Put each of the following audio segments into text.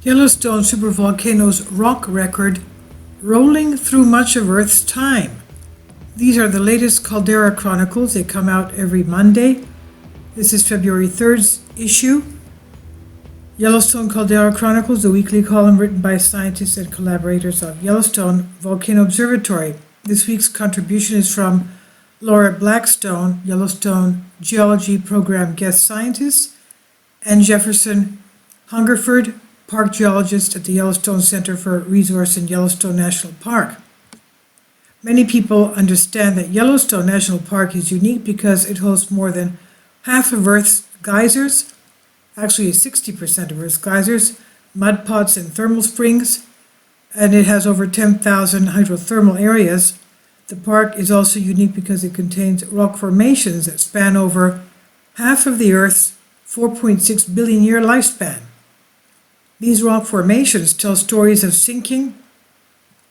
Yellowstone Supervolcano's rock record rolling through much of Earth's time. These are the latest Caldera Chronicles. They come out every Monday. This is February 3rd's issue. Yellowstone Caldera Chronicles, a weekly column written by scientists and collaborators of Yellowstone Volcano Observatory. This week's contribution is from Laura Blackstone, Yellowstone Geology Program guest scientist, and Jefferson Hungerford, park geologist at the Yellowstone Center for Resource in Yellowstone National Park. Many people understand that Yellowstone National Park is unique because it hosts more than half of Earth's geysers, actually 60% of Earth's geysers, mud pots and thermal springs, and it has over 10,000 hydrothermal areas. The park is also unique because it contains rock formations that span over half of the Earth's 4.6 billion year lifespan. These rock formations tell stories of sinking,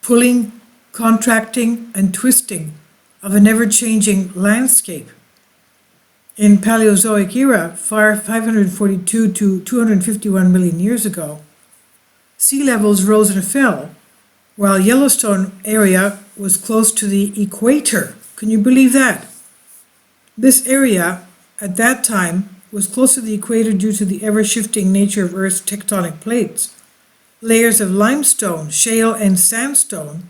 pulling, contracting, and twisting of an ever-changing landscape. In Paleozoic era, 542 to 251 million years ago, sea levels rose and fell, while Yellowstone area was close to the equator. Can you believe that? This area, at that time, was close to the equator due to the ever-shifting nature of Earth's tectonic plates. Layers of limestone, shale, and sandstone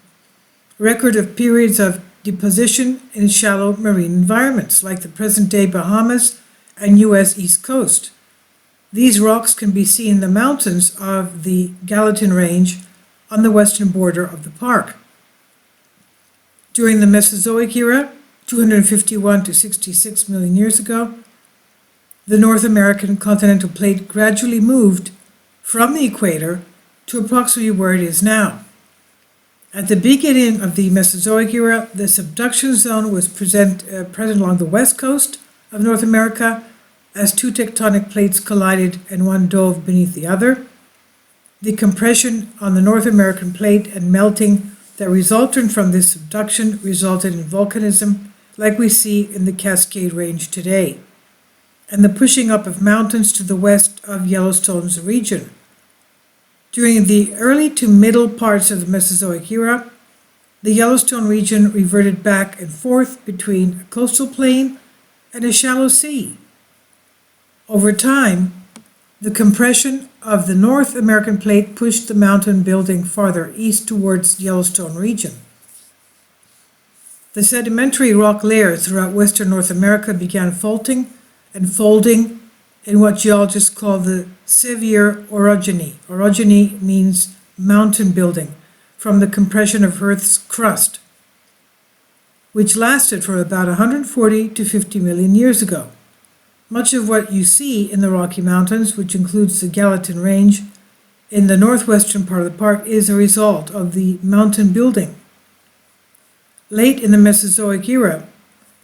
record of periods of deposition in shallow marine environments like the present-day Bahamas and U.S. East Coast. These rocks can be seen in the mountains of the Gallatin Range on the western border of the park. During the Mesozoic era, 251 to 66 million years ago, the North American continental plate gradually moved from the equator to approximately where it is now. At the beginning of the Mesozoic era, the subduction zone was present along the west coast of North America as two tectonic plates collided and one dove beneath the other. The compression on the North American plate and melting that resulted from this subduction resulted in volcanism like we see in the Cascade Range today, and the pushing up of mountains to the west of Yellowstone's region. During the early to middle parts of the Mesozoic era, the Yellowstone region reverted back and forth between a coastal plain and a shallow sea. Over time, the compression of the North American plate pushed the mountain building farther east towards the Yellowstone region. The sedimentary rock layers throughout western North America began faulting and folding in what geologists call the severe orogeny. Orogeny means mountain building from the compression of Earth's crust, which lasted for about 140 to 50 million years ago. Much of what you see in the Rocky Mountains, which includes the Gallatin Range in the northwestern part of the park, is a result of the mountain building. Late in the Mesozoic era,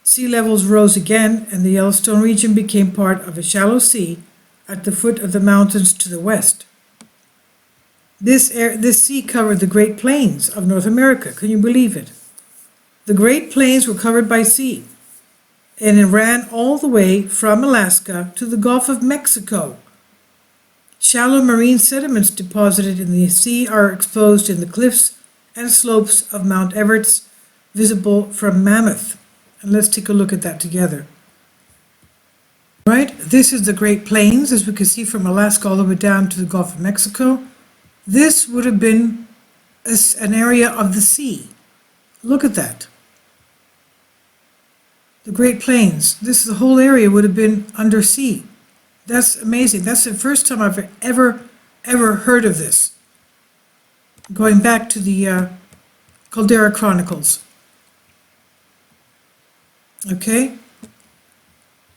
sea levels rose again and the Yellowstone region became part of a shallow sea at the foot of the mountains to the west. This sea covered the Great Plains of North America. Can you believe it? The Great Plains were covered by sea, and it ran all the way from Alaska to the Gulf of Mexico. Shallow marine sediments deposited in the sea are exposed in the cliffs and slopes of Mount Everest, visible from Mammoth. And let's take a look at that together. Right, this is the Great Plains, as we can see from Alaska all the way down to the Gulf of Mexico. This would have been an area of the sea. Look at that. The Great Plains, the whole area would have been under sea. That's amazing. That's the first time I've ever heard of this. Going back to the Caldera Chronicles. Okay,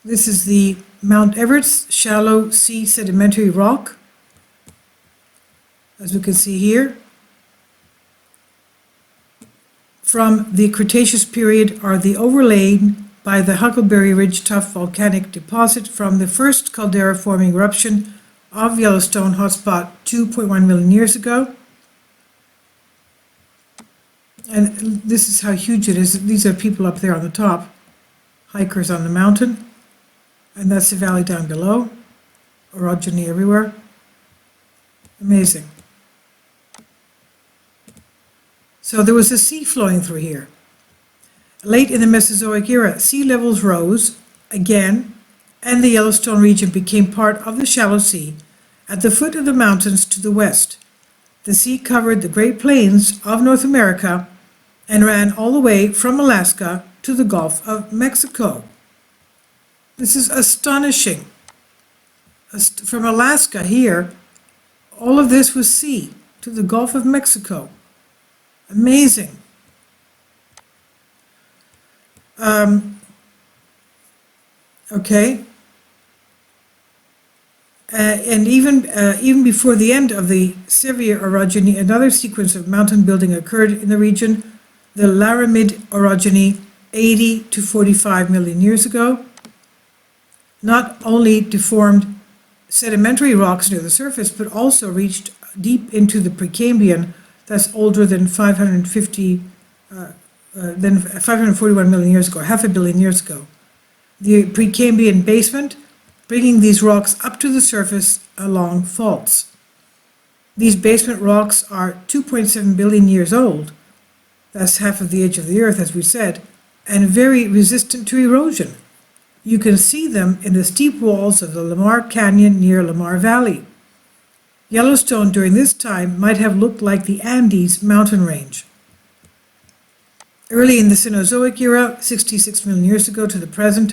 this is the Mount Everest shallow sea sedimentary rock, as we can see here. From the Cretaceous period are the overlain by the Huckleberry Ridge tuff volcanic deposit from the first caldera forming eruption of Yellowstone hotspot 2.1 million years ago. And this is how huge it is. These are people up there on the top. Hikers on the mountain, and that's the valley down below, orogeny everywhere. Amazing. So there was a sea flowing through here. Late in the Mesozoic era, sea levels rose again, and the Yellowstone region became part of the shallow sea at the foot of the mountains to the west. The sea covered the Great Plains of North America and ran all the way from Alaska to the Gulf of Mexico. This is astonishing. From Alaska here, all of this was sea to the Gulf of Mexico. Amazing. Okay. And even before the end of the Sevier orogeny, another sequence of mountain building occurred in the region, the Laramide orogeny, 80 to 45 million years ago. Not only deformed sedimentary rocks near the surface, but also reached deep into the Precambrian, that's older than 541 million years ago, half a billion years ago. The Precambrian basement, bringing these rocks up to the surface along faults. These basement rocks are 2.7 billion years old. That's half of the age of the Earth, as we said, and very resistant to erosion. You can see them in the steep walls of the Lamar Canyon near Lamar Valley. Yellowstone during this time might have looked like the Andes mountain range. Early in the Cenozoic era, 66 million years ago to the present,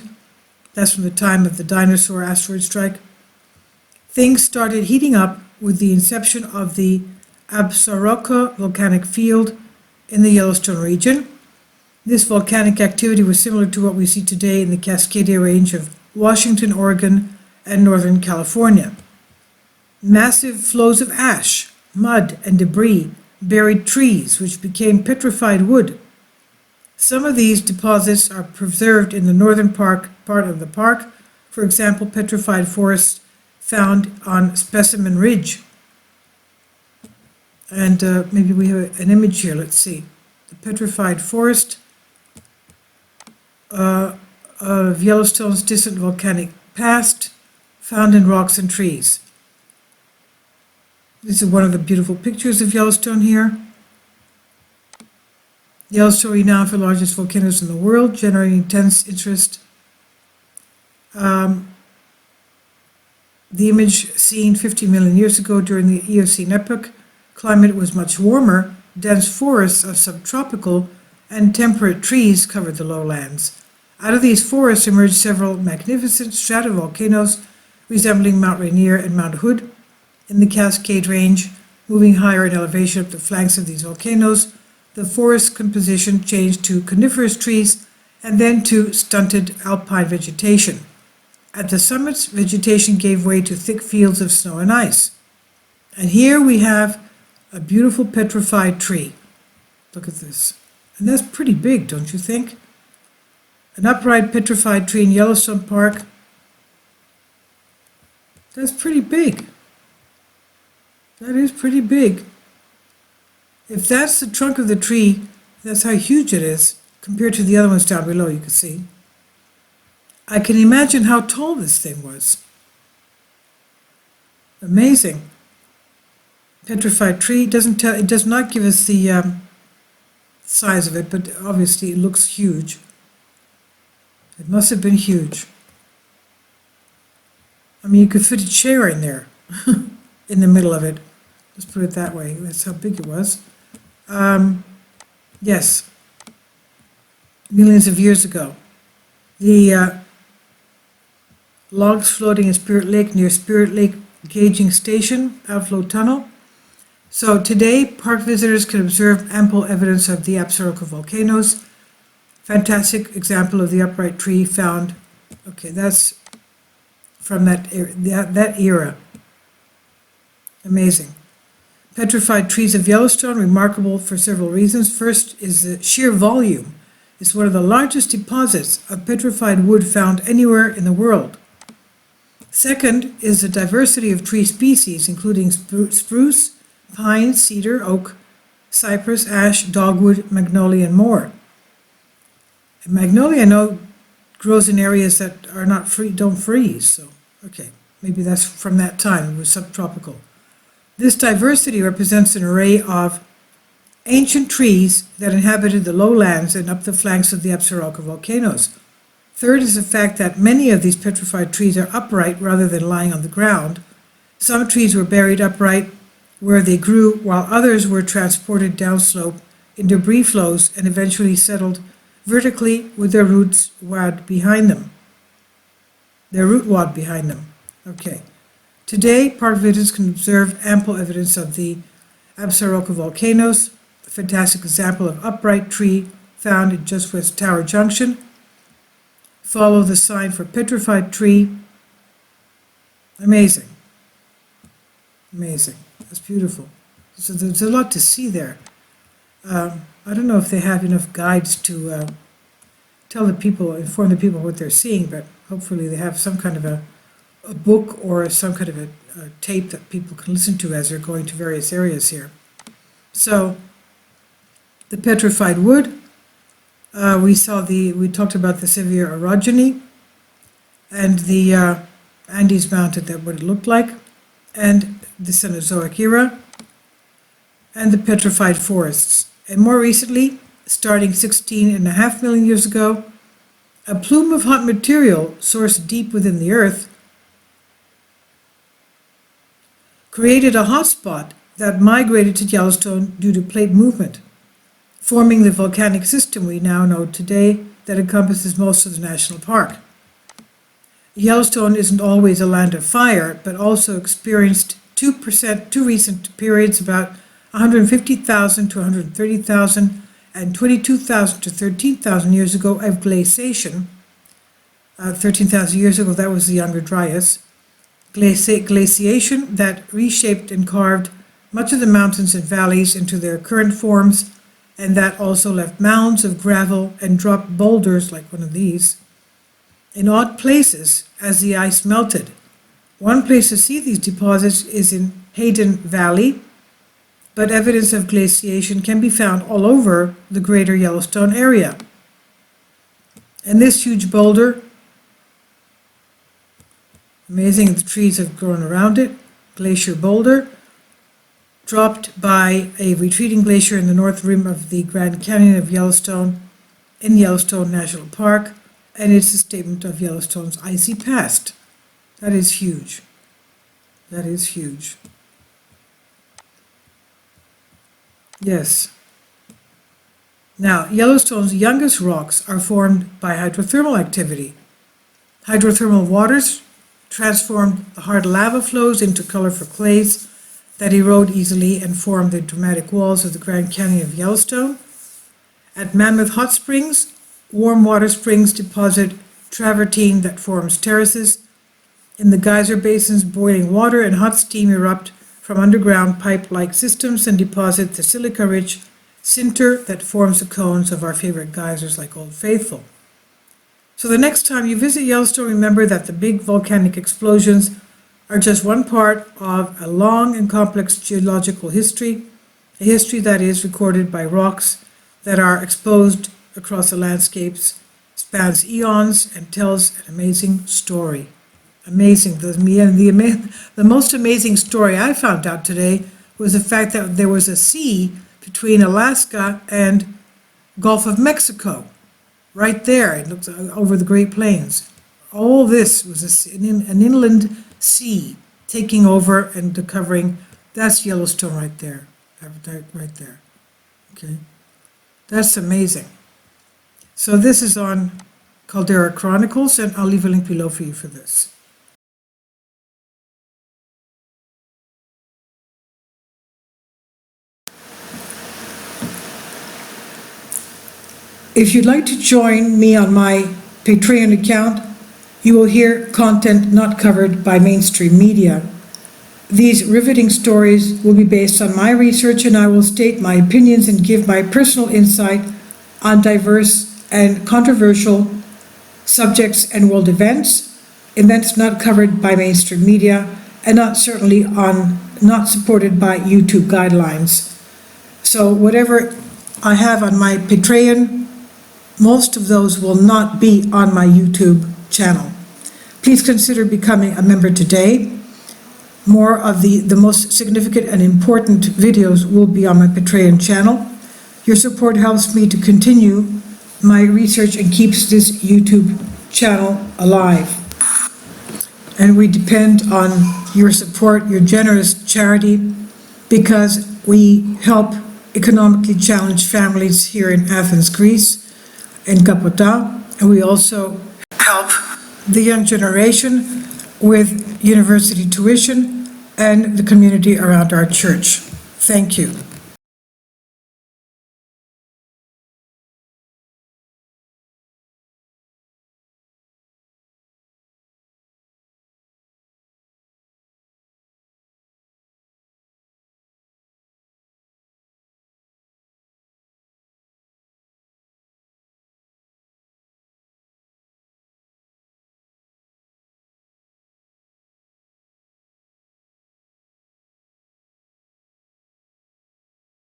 that's from the time of the dinosaur asteroid strike, things started heating up with the inception of the Absaroka volcanic field in the Yellowstone region. This volcanic activity was similar to what we see today in the Cascadia Range of Washington, Oregon, and Northern California. Massive flows of ash, mud, and debris buried trees, which became petrified wood. Some of these deposits are preserved in the northern part of the park, for example, petrified forests found on Specimen Ridge. And maybe we have an image here, let's see. The petrified forest of Yellowstone's distant volcanic past, found in rocks and trees. This is one of the beautiful pictures of Yellowstone here. Yellowstone renowned for the largest volcanoes in the world, generating intense interest. The image seen 50 million years ago during the Eocene epoch, climate was much warmer, dense forests of subtropical and temperate trees covered the lowlands. Out of these forests emerged several magnificent stratovolcanoes resembling Mount Rainier and Mount Hood in the Cascade Range. Moving higher in elevation up the flanks of these volcanoes, the forest composition changed to coniferous trees and then to stunted alpine vegetation. At the summits, vegetation gave way to thick fields of snow and ice. And here we have a beautiful petrified tree. Look at this. And that's pretty big, don't you think? An upright petrified tree in Yellowstone Park. That's pretty big. That is pretty big. If that's the trunk of the tree, that's how huge it is compared to the other ones down below, you can see. I can imagine how tall this thing was. Amazing. Petrified tree it does not give us the size of it, but obviously it looks huge. It must have been huge. I mean, you could fit a chair in there, in the middle of it. Let's put it that way. That's how big it was. Yes, millions of years ago. The logs floating in Spirit Lake near Spirit Lake Gauging Station, outflow tunnel. So today, park visitors can observe ample evidence of the Absaroka volcanoes. Fantastic example of the upright tree found. Okay, that's from that era. Amazing. Petrified trees of Yellowstone, remarkable for several reasons. First is the sheer volume. It's one of the largest deposits of petrified wood found anywhere in the world. Second is the diversity of tree species, including spruce, pine, cedar, oak, cypress, ash, dogwood, magnolia, and more. And magnolia, I know, grows in areas that are not don't freeze. So, okay, maybe that's from that time. It was subtropical. This diversity represents an array of ancient trees that inhabited the lowlands and up the flanks of the Absaroka volcanoes. Third is the fact that many of these petrified trees are upright rather than lying on the ground. Some trees were buried upright where they grew, while others were transported downslope in debris flows and eventually settled vertically with their roots wad behind them. Their root wad behind them. Okay. Today, park visitors can observe ample evidence of the Absaroka volcanoes, a fantastic example of upright tree found in just west Tower Junction. Follow the sign for petrified tree. Amazing. Amazing. That's beautiful. So there's a lot to see there. I don't know if they have enough guides to tell the people, inform the people what they're seeing, but hopefully they have some kind of a book or some kind of a tape that people can listen to as they're going to various areas here. So, the petrified wood, we talked about the severe orogeny and the Andes Mountain, that what it looked like, and the Cenozoic era, and the petrified forests. And more recently, starting 16.5 million years ago, a plume of hot material sourced deep within the earth created a hotspot that migrated to Yellowstone due to plate movement, forming the volcanic system we now know today that encompasses most of the national park. Yellowstone isn't always a land of fire, but also experienced two recent periods, about 150,000 to 130,000 and 22,000 to 13,000 years ago of glaciation. 13,000 years ago, that was the Younger Dryas. Glaciation that reshaped and carved much of the mountains and valleys into their current forms, and that also left mounds of gravel and dropped boulders, like one of these, in odd places as the ice melted. One place to see these deposits is in Hayden Valley, but evidence of glaciation can be found all over the greater Yellowstone area. And this huge boulder, amazing, the trees have grown around it, Glacier Boulder, dropped by a retreating glacier in the north rim of the Grand Canyon of Yellowstone in Yellowstone National Park, and it's a statement of Yellowstone's icy past. That is huge. That is huge. Yes. Now, Yellowstone's youngest rocks are formed by hydrothermal activity. Hydrothermal waters transformed the hard lava flows into colorful clays that erode easily and form the dramatic walls of the Grand Canyon of Yellowstone. At Mammoth Hot Springs, warm water springs deposit travertine that forms terraces. In the geyser basins, boiling water and hot steam erupt from underground pipe-like systems and deposit the silica-rich sinter that forms the cones of our favorite geysers like Old Faithful. So the next time you visit Yellowstone, remember that the big volcanic explosions are just one part of a long and complex geological history, a history that is recorded by rocks that are exposed across the landscapes, spans eons, and tells an amazing story. Amazing. The most amazing story I found out today was the fact that there was a sea between Alaska and Gulf of Mexico, right there. It looks over the Great Plains. All this was an inland sea taking over and covering. That's Yellowstone right there. Right there. Okay. That's amazing. So this is on Caldera Chronicles, and I'll leave a link below for you for this. If you'd like to join me on my Patreon account, you will hear content not covered by mainstream media. These riveting stories will be based on my research, and I will state my opinions and give my personal insight on diverse and controversial subjects and world events not covered by mainstream media, and not supported by YouTube guidelines. So whatever I have on my Patreon, most of those will not be on my YouTube channel. Please consider becoming a member today. More of the most significant and important videos will be on my Patreon channel. Your support helps me to continue my research and keeps this YouTube channel alive. And we depend on your support, your generous charity, because we help economically challenged families here in Athens, Greece, in Kapota, and we also help the young generation with university tuition and the community around our church. Thank you.